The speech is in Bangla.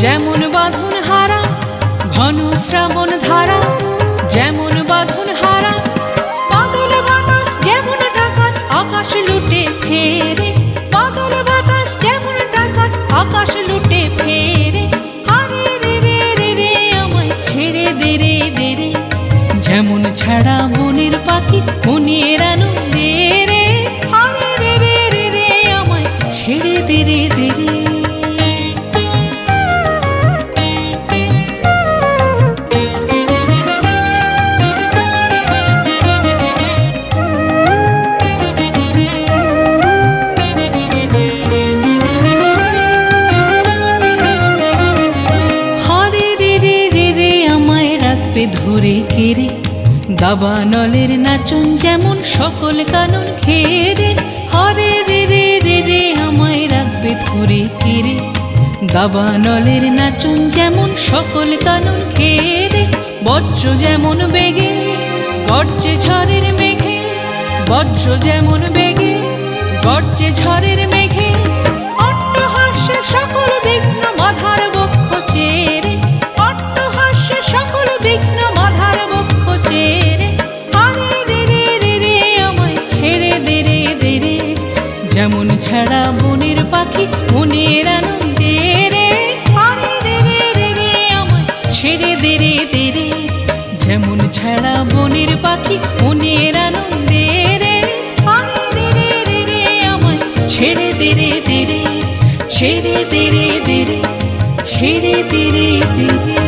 যেমন বাঁধন হারা ঘন শ্রাবণ ধারা, যেমন বাঁধন হারা বাদল বাতাস যেমন ডাকাত আকাশ লুটে ফেরে, বাদল বাতাস যেমন ডাকাত আকাশ লুটে ফেরে। আরে রে রে রে রে আমায় ছেড়ে দে রে দে রে, যেমন ছাড়া বনের পাখি মনের আনন্দে রে। আরে রে রে রে রে আমায় ছেড়ে দে রে দে রে। ধরে কেড়ে দাবানলের নাচন যেমন সকল কানন ঘেরে। হরে রে রে রে রে আমায় রাখবে ধরে কেড়ে দাবানলের নাচন যেমন সকল কানন ঘেরে। বজ্র যেমন বেগে গর্জে ঝড়ের মেঘে, বজ্র যেমন বেগে গর্জে ঝড়ের মেঘে। অট্টহাস্যে সকল বিঘ্ন মাথার বক্ষ চেরে, অট্টহাস্যে সকল বিঘ্ন মাথার বক্ষ চেরে। আরে রে রে রে রে আমায় ছেড়ে দে রে দে রে, যেমন ছাড়া বনের পাখি মনের আনন্দে রে। আরে রে রে রে রে আমায় ছেড়ে দে রে দে রে, যেমন ছাড়া বনের পাখি মনের আনন্দে রে। আরে রে রে রে রে আমায় ছেড়ে দে রে দে রে, ছেড়ে দে রে দে রে, ছেড়ে দে রে দে রে।